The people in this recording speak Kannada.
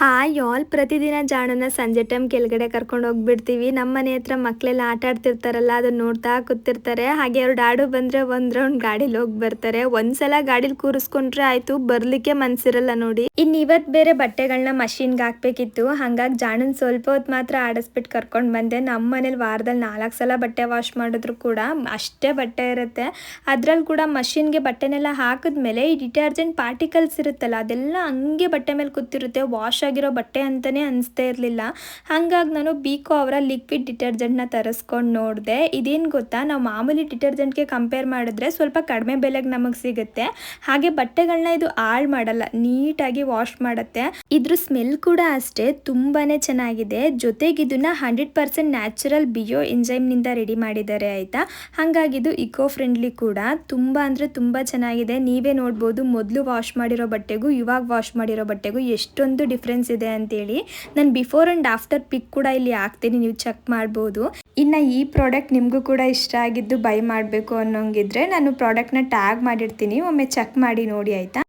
ಹಾಯ್ ಆಲ್, ಪ್ರತಿದಿನ ಜಾಣನ ಸಂಜೆ ಟೈಮ್ ಕೆಳಗಡೆ ಕರ್ಕೊಂಡು ಹೋಗ್ಬಿಡ್ತೀವಿ. ನಮ್ಮ ಮನೆ ಹತ್ರ ಮಕ್ಕಳೆಲ್ಲ ಆಟ ಆಡ್ತಿರ್ತಾರಲ್ಲ, ಅದನ್ನ ನೋಡ್ತಾ ಕೂತಿರ್ತಾರೆ. ಹಾಗೆ ಅವ್ರು ಡ್ಯಾಡು ಬಂದರೆ ಒಂದು ರೌಂಡ್ ಗಾಡೀಲಿ ಹೋಗಿ ಬರ್ತಾರೆ. ಒಂದ್ಸಲ ಗಾಡೀಲಿ ಕೂರಿಸ್ಕೊಂಡ್ರೆ ಆಯಿತು, ಬರಲಿಕ್ಕೆ ಮನಸ್ಸಿರಲ್ಲ ನೋಡಿ. ಇನ್ನು ಇವತ್ತು ಬೇರೆ ಬಟ್ಟೆಗಳನ್ನ ಮಷಿನ್ಗೆ ಹಾಕ್ಬೇಕಿತ್ತು. ಹಾಗಾಗಿ ಜಾಣನ್ ಸ್ವಲ್ಪ ಹೊತ್ತು ಮಾತ್ರ ಆಡಿಸ್ಬಿಟ್ಟು ಕರ್ಕೊಂಡು ಬಂದೆ. ನಮ್ಮ ಮನೇಲಿ ವಾರದಲ್ಲಿ 4 ಸಲ ಬಟ್ಟೆ ವಾಶ್ ಮಾಡಿದ್ರು ಕೂಡ ಅಷ್ಟೇ ಬಟ್ಟೆ ಇರುತ್ತೆ. ಅದ್ರಲ್ಲಿ ಕೂಡ ಮಷಿನ್ಗೆ ಬಟ್ಟೆನೆಲ್ಲ ಹಾಕಿದ್ಮೇಲೆ ಈ ಡಿಟರ್ಜೆಂಟ್ ಪಾರ್ಟಿಕಲ್ಸ್ ಇರುತ್ತಲ್ಲ, ಅದೆಲ್ಲ ಹಂಗೆ ಬಟ್ಟೆ ಮೇಲೆ ಕೂತಿರುತ್ತೆ. ವಾಶ್ ಆಗಿರೋ ಬಟ್ಟೆ ಅಂತಾನೆ ಅನಿಸ್ತಾ ಇರಲಿಲ್ಲ. ಹಾಗಾಗಿ ನಾನು ಬೀಕೋ ಅವರ ಲಿಕ್ವಿಡ್ ಡಿಟರ್ಜೆಂಟ್ನ ತರಿಸ್ಕೊಂಡು ನೋಡಿದೆ. ಇದೇನು ಗೊತ್ತಾ, ನಾವು ಮಾಮೂಲಿ ಡಿಟರ್ಜೆಂಟ್ಗೆ ಕಂಪೇರ್ ಮಾಡಿದ್ರೆ ಸ್ವಲ್ಪ ಕಡಿಮೆ ಬೆಲೆಗೆ ನಮಗೆ ಸಿಗುತ್ತೆ. ಹಾಗೆ ಬಟ್ಟೆಗಳನ್ನ ಇದು ಹಾಳು ಮಾಡಲ್ಲ, ನೀಟಾಗಿ ವಾಶ್ ಮಾಡುತ್ತೆ. ಇದ್ರ ಸ್ಮೆಲ್ ಕೂಡ ಅಷ್ಟೇ ತುಂಬಾನೇ ಚೆನ್ನಾಗಿದೆ. ಜೊತೆಗೆ ಇದನ್ನ 100% ನ್ಯಾಚುರಲ್ ಬಿಯೋ ಎಂಜೈಮ್ನಿಂದ ರೆಡಿ ಮಾಡಿದ್ದಾರೆ ಆಯಿತಾ. ಹಾಗಾಗಿ ಇದು ಇಕೋ ಫ್ರೆಂಡ್ಲಿ ಕೂಡ. ತುಂಬ ಅಂದರೆ ತುಂಬ ಚೆನ್ನಾಗಿದೆ. ನೀವೇ ನೋಡ್ಬೋದು, ಮೊದಲು ವಾಶ್ ಮಾಡಿರೋ ಬಟ್ಟೆಗೂ ಇವಾಗ ವಾಶ್ ಮಾಡಿರೋ ಬಟ್ಟೆಗೂ ಎಷ್ಟೊಂದು ಡಿಫ್ರೆನ್ಸ್ ಇದೆ ಅಂತೇಳಿ. ನಾನು ಬಿಫೋರ್ ಆ್ಯಂಡ್ ಆಫ್ಟರ್ ಪಿಕ್ ಕೂಡ ಇಲ್ಲಿ ಹಾಕ್ತೀನಿ, ನೀವು ಚೆಕ್ ಮಾಡ್ಬೋದು. ಇನ್ನು ಈ ಪ್ರಾಡಕ್ಟ್ ನಿಮಗೂ ಕೂಡ ಇಷ್ಟ ಆಗಿದ್ದು ಬೈ ಮಾಡಬೇಕು ಅನ್ನೋಂಗಿದ್ರೆ ನಾನು ಪ್ರಾಡಕ್ಟ್ನ ಟ್ಯಾಗ್ ಮಾಡಿರ್ತೀನಿ, ಒಮ್ಮೆ ಚೆಕ್ ಮಾಡಿ ನೋಡಿ ಆಯಿತಾ.